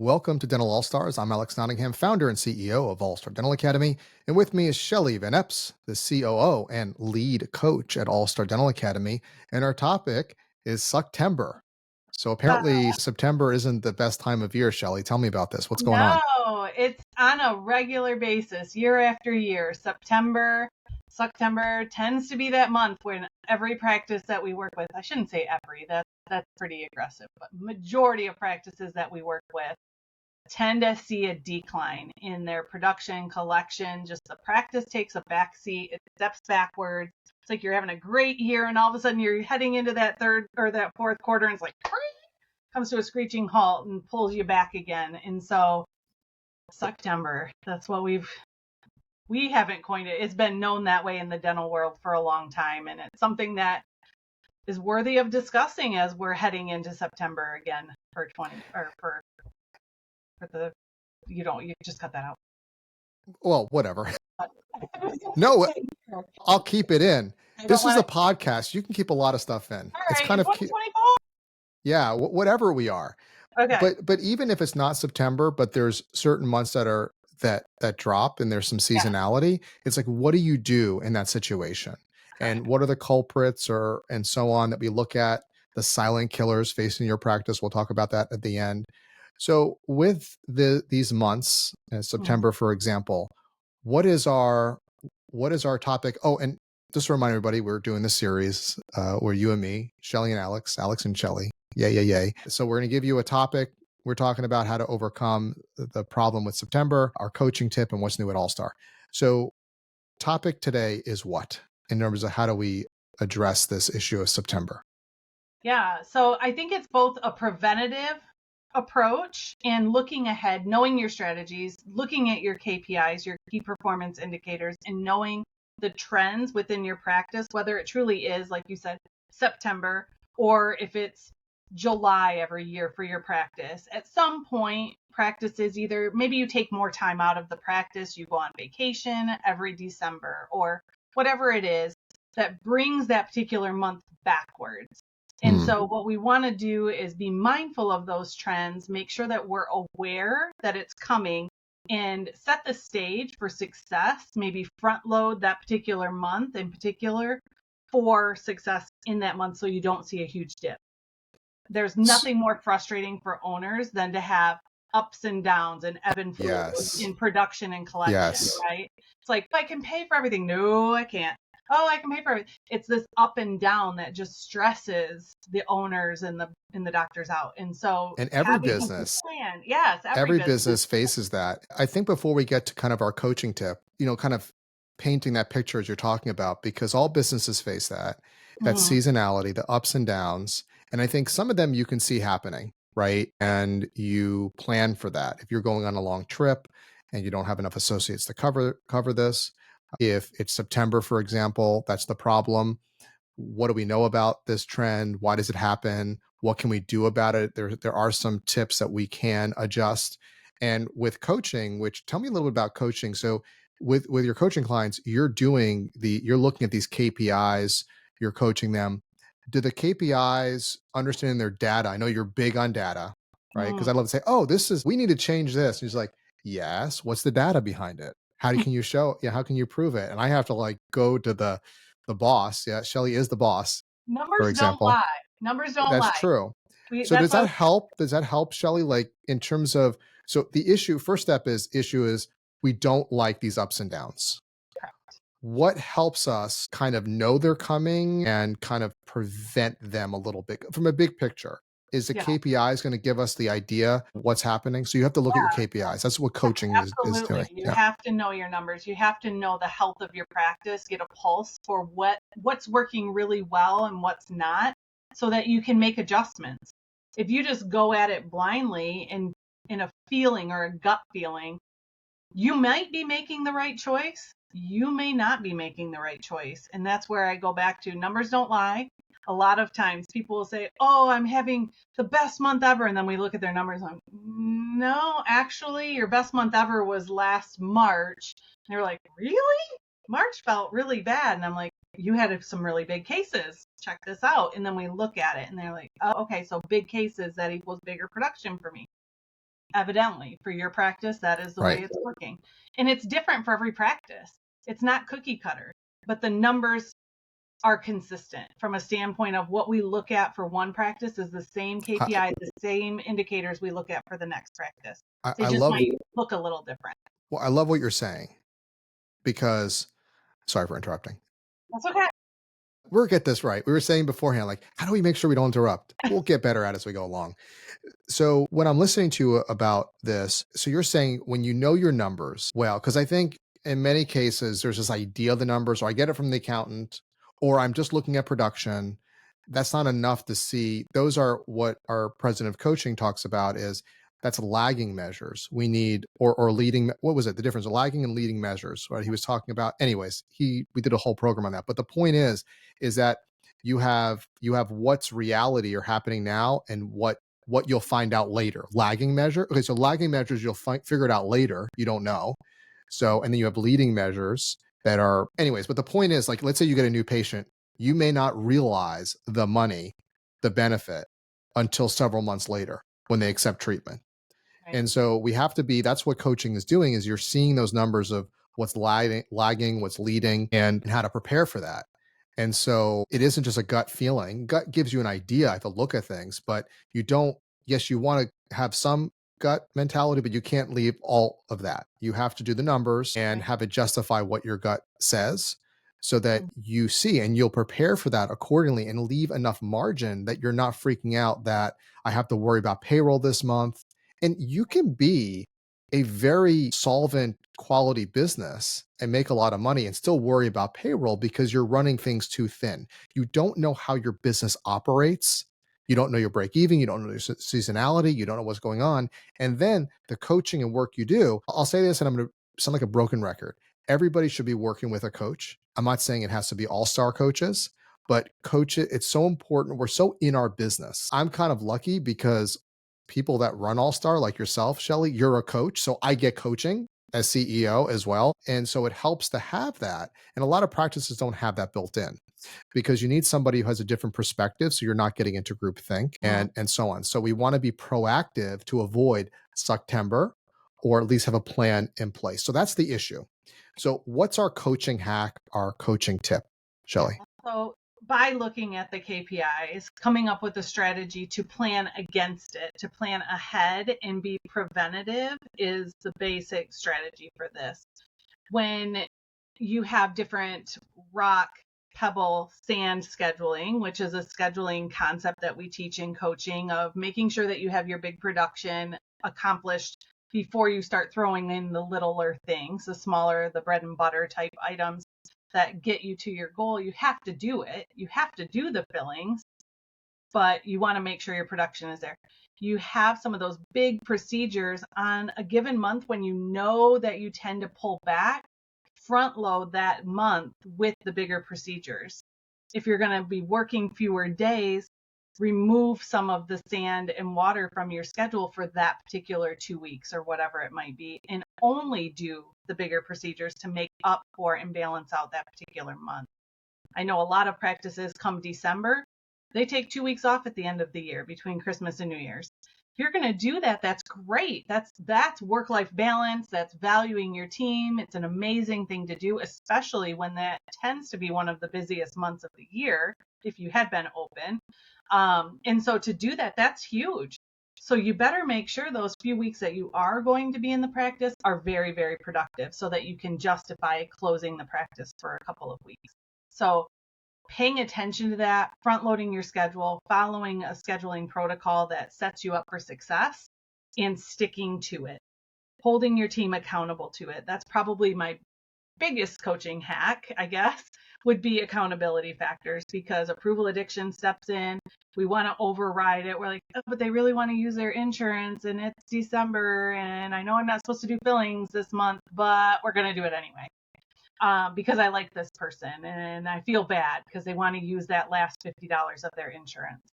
Welcome to Dental All Stars. I'm Alex Nottingham, founder and CEO of All Star Dental Academy. And with me is Shelly VanEpps, the COO and lead coach at All Star Dental Academy. And our topic is Sucktember. So apparently, September isn't the best time of year, Shelly. Tell me about this. What's going on? No, it's on a regular basis, year after year. Sucktember tends to be that month when every practice that we work with, I shouldn't say every, that's pretty aggressive, but majority of practices that we work with tend to see a decline in their production, collection. Just the practice takes a back seat, it steps backwards. It's like you're having a great year, and all of a sudden you're heading into that third or that fourth quarter, and it's like comes to a screeching halt and pulls you back again. And so Sucktember, that's what we haven't coined it. It's been known that way in the dental world for a long time, and it's something that is worthy of discussing as we're heading into September again for 20 or for the you just cut that out. Well, whatever. No, I'll keep it in. This is a podcast. You can keep a lot of stuff in. All It's right, kind of 2024. yeah, whatever we are. Okay. But even if it's not September, but there's certain months that are that drop and there's some seasonality, it's like, what do you do in that situation? And what are the culprits and so on that we look at, the silent killers facing your practice? We'll talk about that at the end. So with these months, September, for example, what is our topic? Oh, and just to remind everybody, we're doing this series where you and me, Shelly and Alex and Shelly. Yay. So we're going to give you a topic. We're talking about how to overcome the problem with September, our coaching tip, and what's new at All Star. So topic today is what in terms of how do we address this issue of September? Yeah, so I think it's both a preventative approach and looking ahead, knowing your strategies, looking at your KPIs, your key performance indicators, and knowing the trends within your practice, whether it truly is, like you said, September, or if it's July every year for your practice. At some point, practices either maybe you take more time out of the practice, you go on vacation every December, or whatever it is that brings that particular month backwards. And so what we want to do is be mindful of those trends, make sure that we're aware that it's coming, and set the stage for success, maybe front load that particular month in particular for success in that month so you don't see a huge dip. There's nothing more frustrating for owners than to have ups and downs and ebb and flow in production and collection, right? It's like, I can pay for everything. No, I can't. Oh, I can pay for it. It's this up and down that just stresses the owners and the doctors out. And so every business, every business faces that. I think before we get to kind of our coaching tip, kind of painting that picture as you're talking about, because all businesses face that seasonality, the ups and downs. And I think some of them you can see happening, right? And you plan for that. If you're going on a long trip and you don't have enough associates to cover this, if it's September, for example, that's the problem. What do we know about this trend? Why does it happen? What can we do about it? There are some tips that we can adjust. And with coaching, which tell me a little bit about coaching. So with your coaching clients, you're looking at these KPIs, you're coaching them. Do the KPIs understand their data? I know you're big on data, right? Because I love to say, oh, we need to change this. And he's like, yes, what's the data behind it? How can you show? Yeah, how can you prove it? And I have to go to the boss. Yeah, Shelly is the boss. For example, don't lie. Numbers don't lie. That's true. So does that help? Does that help, Shelly? Like in terms of the first step is we don't like these ups and downs. Correct. What helps us kind of know they're coming and kind of prevent them a little bit from a big picture? Is the KPIs going to give us the idea what's happening? So you have to look at your KPIs. That's what coaching is doing. You have to know your numbers. You have to know the health of your practice, get a pulse for what's working really well and what's not, so that you can make adjustments. If you just go at it blindly and in a feeling or a gut feeling, you might be making the right choice. You may not be making the right choice. And that's where I go back to numbers don't lie. A lot of times people will say, oh, I'm having the best month ever. And then we look at their numbers and I'm, no, actually your best month ever was last March. And they're like, really? March felt really bad. And I'm like, you had some really big cases. Check this out. And then we look at it and they're like, oh, okay, so big cases, that equals bigger production for me. Evidently, for your practice, that is the Right. way it's working. And it's different for every practice. It's not cookie cutter, but the numbers are consistent from a standpoint of what we look at for one practice is the same KPI, the same indicators we look at for the next practice. They I just love, might look a little different. well, I love what you're saying because, sorry for interrupting. That's okay. We'll get this right. We were saying beforehand, like, how do we make sure we don't interrupt? We'll get better at it as we go along. So when I'm listening to you about this, so you're saying when you know your numbers well, because I think in many cases there's this idea of the numbers, or I get it from the accountant, or I'm just looking at production. That's not enough to see. Those are what our president of coaching talks about is that's lagging measures. We need or leading. What was it? The difference of lagging and leading measures. What he was talking about. Anyways, we did a whole program on that. But the point is that you have what's reality or happening now and what you'll find out later. Lagging measure. Okay, so lagging measures you'll figure it out later. You don't know. So and then you have leading measures that are anyways. But the point is, like, let's say you get a new patient, you may not realize the money, the benefit until several months later when they accept treatment. Right. And so we have to be. That's what coaching is doing. Is you're seeing those numbers of what's lagging, what's leading, and how to prepare for that. And so it isn't just a gut feeling. Gut gives you an idea to look at things, but you don't, yes, you want to have some gut mentality, but you can't leave all of that. You have to do the numbers and have it justify what your gut says so that you see and you'll prepare for that accordingly and leave enough margin that you're not freaking out that I have to worry about payroll this month. And you can be a very solvent quality business and make a lot of money and still worry about payroll because you're running things too thin. You don't know how your business operates. You don't know your break even. You don't know your seasonality. You don't know what's going on. And then the coaching and work you do, I'll say this and I'm going to sound like a broken record. Everybody should be working with a coach. I'm not saying it has to be all-star coaches, but coach it. It's so important. We're so in our business. I'm kind of lucky because people that run All Star, like yourself, Shelly, you're a coach. So I get coaching as CEO as well. And so it helps to have that. And a lot of practices don't have that built in because you need somebody who has a different perspective. So you're not getting into groupthink and so on. So we want to be proactive to avoid Sucktember or at least have a plan in place. So that's the issue. So what's our coaching hack, our coaching tip, Shelly? So by looking at the KPIs, coming up with a strategy to plan against it, to plan ahead and be preventative is the basic strategy for this. When you have different rock, pebble, sand scheduling, which is a scheduling concept that we teach in coaching of making sure that you have your big production accomplished before you start throwing in the littler things, the smaller, the bread and butter type items that get you to your goal. You have to do it. You have to do the fillings, but you want to make sure your production is there. You have some of those big procedures on a given month when you know that you tend to pull back, front load that month with the bigger procedures. If you're going to be working fewer days, remove some of the sand and water from your schedule for that particular 2 weeks or whatever it might be, and only do the bigger procedures to make up for and balance out that particular month. I know a lot of practices come December, they take 2 weeks off at the end of the year between Christmas and New Year's. If you're going to do that, that's great. That's work-life balance. That's valuing your team. It's an amazing thing to do, especially when that tends to be one of the busiest months of the year if you had been open. And so to do that, that's huge. So you better make sure those few weeks that you are going to be in the practice are very, very productive so that you can justify closing the practice for a couple of weeks. So paying attention to that, front loading your schedule, following a scheduling protocol that sets you up for success and sticking to it, holding your team accountable to it. That's probably my biggest coaching hack, I guess, would be accountability factors, because approval addiction steps in. We want to override it. We're like, oh, but they really want to use their insurance and it's December and I know I'm not supposed to do fillings this month, but we're going to do it anyway. Because I like this person and I feel bad because they want to use that last $50 of their insurance.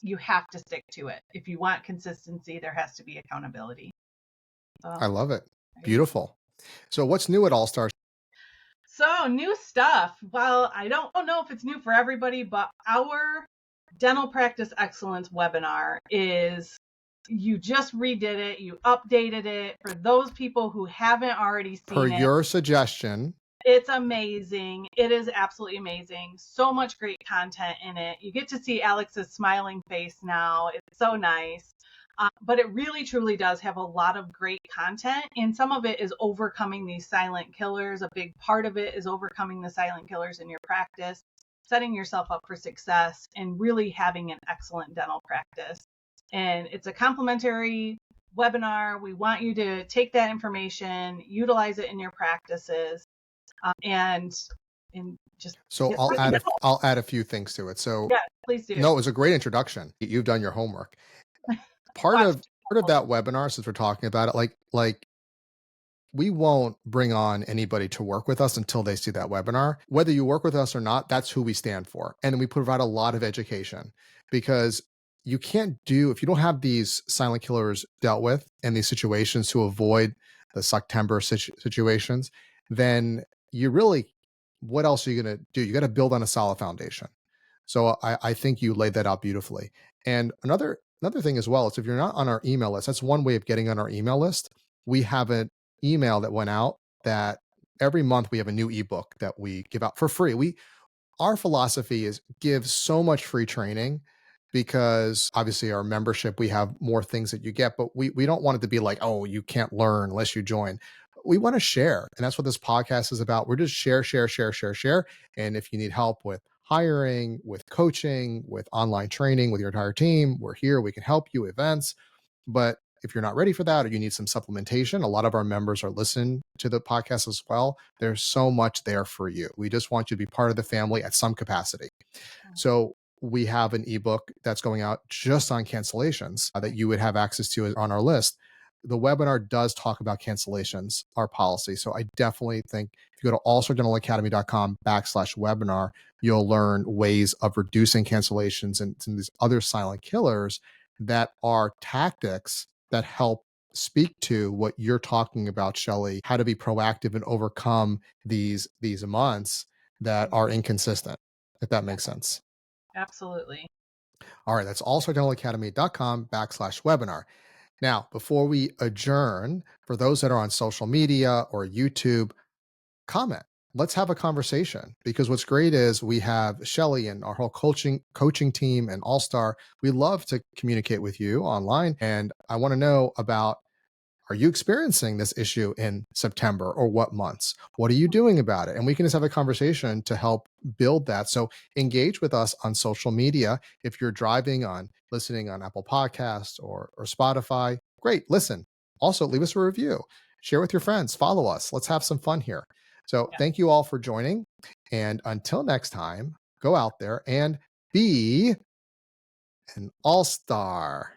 You have to stick to it. If you want consistency, there has to be accountability. I love it. Beautiful. So what's new at All Stars? So new stuff. Well, I don't know if it's new for everybody, but our dental practice excellence webinar is You just redid it. You updated it. For those people who haven't already Per seen it, your suggestion. it's amazing. It is absolutely amazing. So much great content in it. You get to see Alex's smiling face now. It's so nice. But it really truly does have a lot of great content, and some of it is overcoming these silent killers. A big part of it is overcoming the silent killers in your practice, setting yourself up for success, and really having an excellent dental practice. And it's a complimentary webinar. We want you to take that information, utilize it in your practices, and just So I'll add a few things to it. So yeah, please do. no, it was a great introduction. You've done your homework. Part of that webinar, since we're talking about it, like we won't bring on anybody to work with us until they see that webinar. Whether you work with us or not, that's who we stand for. And we provide a lot of education, because you can't do, if you don't have these silent killers dealt with and these situations to avoid the Sucktember situations, then you really, what else are you going to do? You got to build on a solid foundation. So I think you laid that out beautifully. And another thing as well is, if you're not on our email list, that's one way of getting on our email list. We have an email that went out that every month we have a new ebook that we give out for free. Our philosophy is give so much free training, because obviously our membership, we have more things that you get, but we don't want it to be like, oh, you can't learn unless you join. We want to share. And that's what this podcast is about. We're just share. And if you need help with hiring, with coaching, with online training, with your entire team, we're here. We can help you, events. But if you're not ready for that, or you need some supplementation, a lot of our members are listening to the podcast as well. There's so much there for you. We just want you to be part of the family at some capacity. So we have an ebook that's going out just on cancellations that you would have access to on our list. The webinar does talk about cancellations, our policy. So I definitely think if you go to allstardentalacademy.com/webinar, you'll learn ways of reducing cancellations and some of these other silent killers that are tactics that help speak to what you're talking about, Shelly, how to be proactive and overcome these months that are inconsistent, if that makes sense. Absolutely. All right, that's allstardentalacademy.com/webinar. Now, before we adjourn, for those that are on social media or YouTube, comment. Let's have a conversation, because what's great is we have Shelly and our whole coaching team and All Star. We love to communicate with you online, and I want to know about, are you experiencing this issue in September, or what months? What are you doing about it? And we can just have a conversation to help build that. So engage with us on social media. If you're listening on Apple Podcasts or Spotify, great, listen. Also, leave us a review. Share with your friends. Follow us. Let's have some fun here. So thank you all for joining. And until next time, go out there and be an all-star.